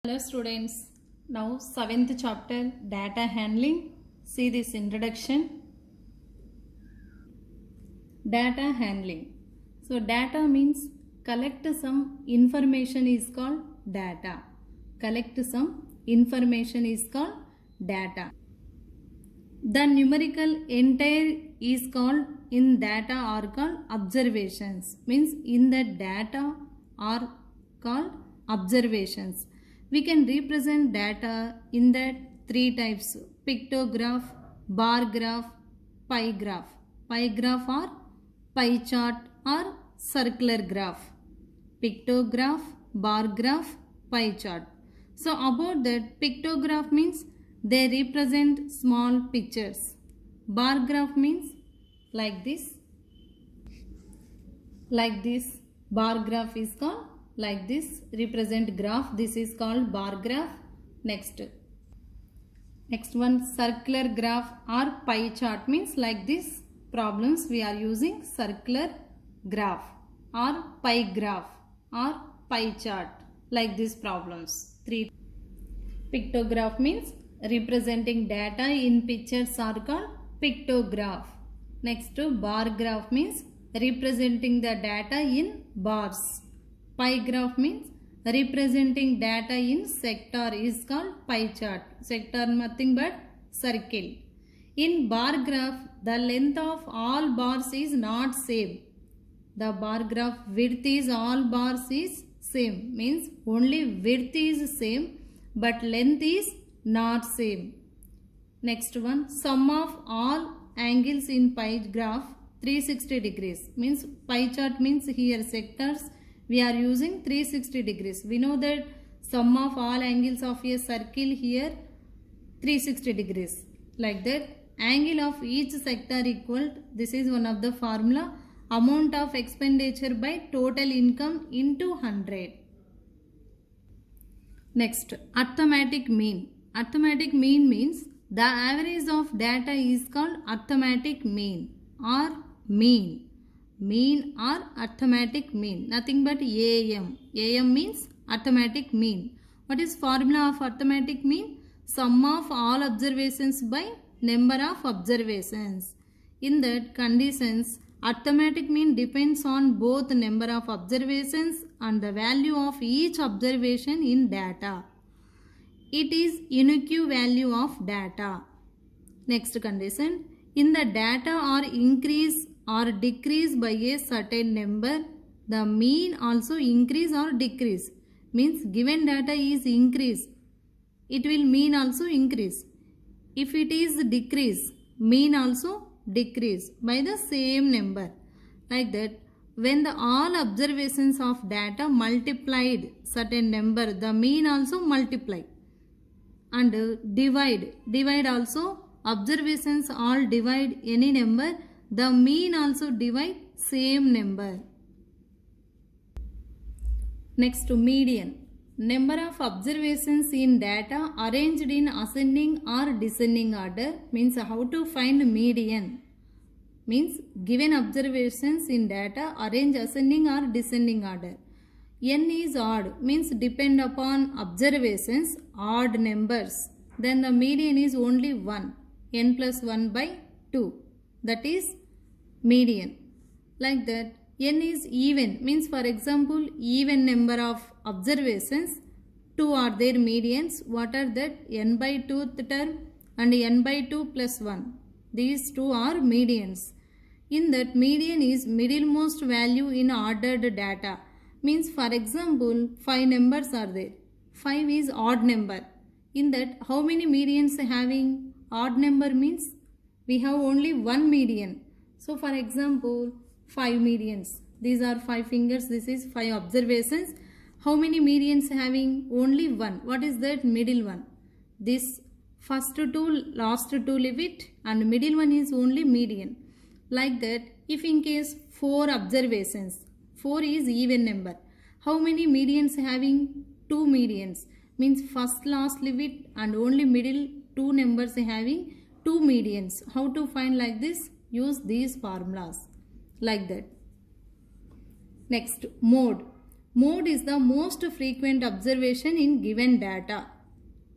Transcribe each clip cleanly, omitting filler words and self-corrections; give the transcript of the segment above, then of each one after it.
Hello students, now 7th chapter data handling. See this introduction. Data handling. So data means collect some information is called data. Collect some information is called data. The numerical entire is called in data are called observations. Means in the data are called observations. We can represent data in the three types: pictograph, bar graph, pie graph. Pie graph or pie chart or circular graph. Pictograph, bar graph, pie chart. So about that, pictograph means they represent small pictures. Bar graph means like this. Like this. Bar graph is called like this, represent graph. This is called bar graph. Next one, circular graph or pie chart means like this. Problems we are using circular graph or pie graph or pie chart, like these problems. 3. Pictograph means representing data in pictures are called pictograph. Next, bar graph means representing the data in bars. Pie graph means representing data in sector is called pie chart. Sector nothing but circle. In bar graph, the length of all bars is not same. The bar graph width is all bars is same. Means only width is same but length is not same. Next one, sum of all angles in pie graph 360 degrees. Means pie chart means here sectors. We are using 360 degrees. We know that sum of all angles of a circle here 360 degrees. Like that, angle of each sector equal, this is one of the formula, amount of expenditure by total income into 100. Next, arithmetic mean. Arithmetic mean means the average of data is called arithmetic mean or mean. Mean or arithmetic mean, nothing but AM. AM means arithmetic mean. What is formula of arithmetic mean? Sum of all observations by number of observations. In that conditions, arithmetic mean depends on both number of observations and the value of each observation in data. It is unique value of data. Next condition, in the data or increase or decrease by a certain number, the mean also increase or decrease. Means given data is increase, it will mean also increase. If it is decrease, mean also decrease by the same number. Like that, when the all observations of data multiplied certain number, the mean also multiply. And divide also, observations all divide any number, the mean also divide same number. Next, median. Number of observations in data arranged in ascending or descending order. Means how to find median. Means given observations in data arrange ascending or descending order. N is odd. Means depend upon observations odd numbers. Then the median is only 1. N plus 1 by 2. That is median. Like that, n is even, means for example even number of observations, 2 are their medians. What are that? N by 2th term and n by 2 plus 1. These two are medians. In that, median is middlemost value in ordered data. Means for example 5 numbers are there. 5 is odd number. In that, how many medians having? Odd number means we have only one median. So for example 5 medians. These are 5 fingers. This is 5 observations. How many medians having? Only one. What is that? Middle one. This first two, last two leave it, and middle one is only median. Like that, if in case 4 observations, 4 is even number. How many medians having? 2 medians. Means first, last leave it, and only middle 2 numbers having 2 medians. How to find like this? Use these formulas. Like that. Next, mode. Mode is the most frequent observation in given data,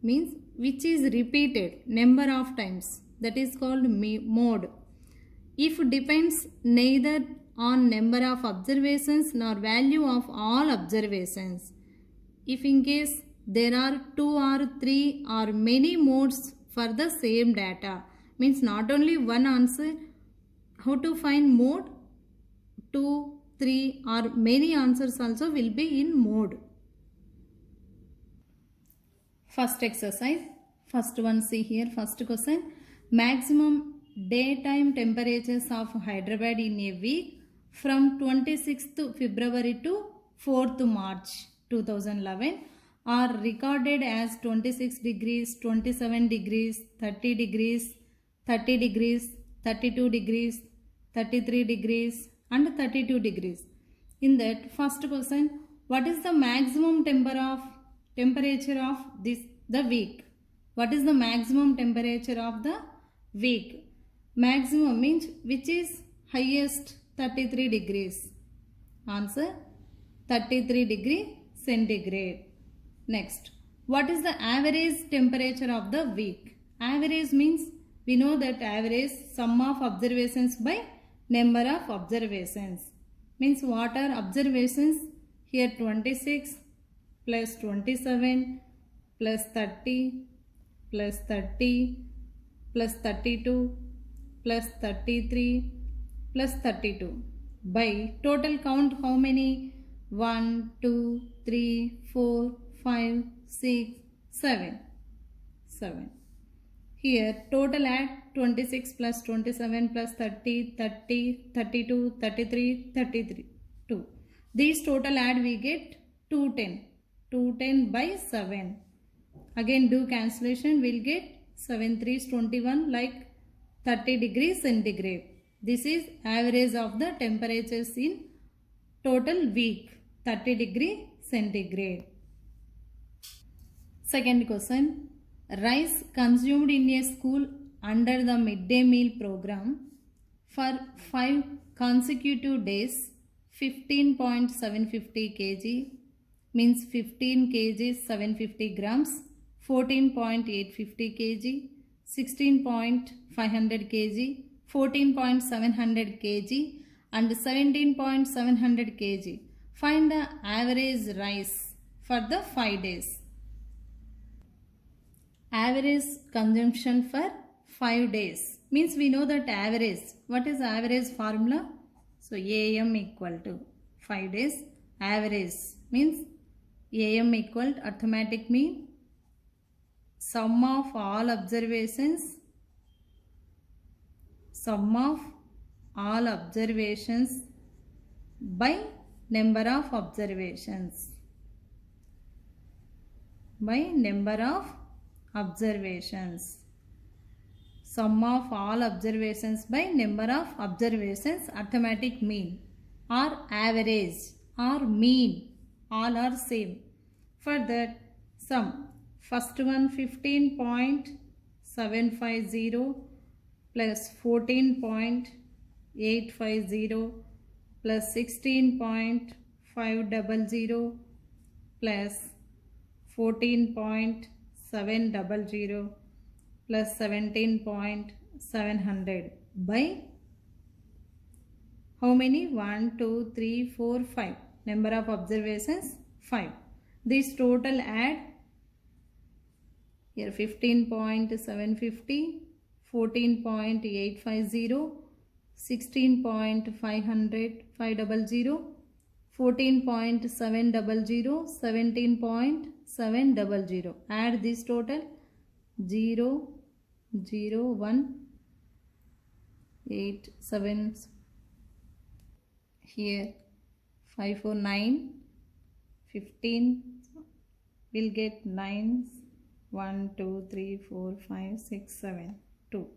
means which is repeated number of times, that is called mode. If depends neither on number of observations nor value of all observations. If in case there are 2 or 3 or many modes for the same data, means not only one answer, how to find mode? 2, 3 or many answers also will be in mode. First exercise, first one, see here, first question. Maximum daytime temperatures of Hyderabad in a week from 26th February to 4th March 2011 are recorded as 26 degrees, 27 degrees, 30 degrees, 30 degrees, 32 degrees, 33 degrees and 32 degrees. In that first question, what is the maximum temperature of the week? What is the maximum temperature of the week? Maximum means which is highest? 33 degrees. Answer 33 degree centigrade. Next, what is the average temperature of the week? Average means we know that average sum of observations by number of observations. Means what are observations? Here 26 plus 27 plus 30 plus 30 plus 32 plus 33 plus 32 by total count how many? 1, 2, 3, 4, 5, 6, 7. Here total add 26 plus 27 plus 30, 30, 32, 33, 32. These total add we get 210. 210 by 7. Again do cancellation, we'll get 7 3s 21 like 30 degrees centigrade. This is average of the temperatures in total week, 30 degree centigrade. Second question, rice consumed in a school under the midday meal program for 5 consecutive days, 15.750 kg means 15 kg 750 grams, 14.850 kg, 16.500 kg, 14.700 kg and 17.700 kg. Find the average rice for the 5 days. Average consumption for 5 days means we know that average. What is average formula? So AM equal to 5 days. Average means AM equal to arithmetic mean sum of all observations. Sum of all observations by number of observations. By number of observations. Sum of all observations by number of observations, arithmetic mean or average or mean, all are same. For that sum, first one 15.750 plus 14.850 plus 16.500 plus 14.700 plus 17.700 by how many? 1, 2, 3, 4, 5. Number of observations 5. This total add here 15.750, 14.850, 16.500, 14.700, 17.700. Add this total 0, 0, 1, 8, 7, here 5, 4, 9, 15, we'll get 9, 1, 2, 3, 4, 5, 6, 7, 2.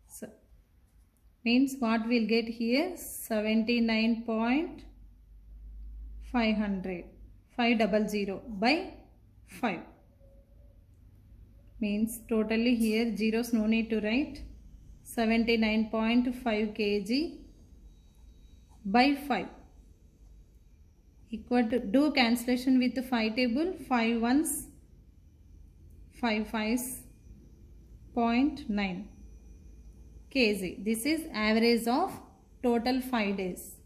So, means what we'll get here? 79.500 500 by 5. Means totally here zeros no need to write. 79.5 kg by 5. equal to, do cancellation with 5 table, 5 ones, 5 5s, 0.9 kg. This is average of total 5 days.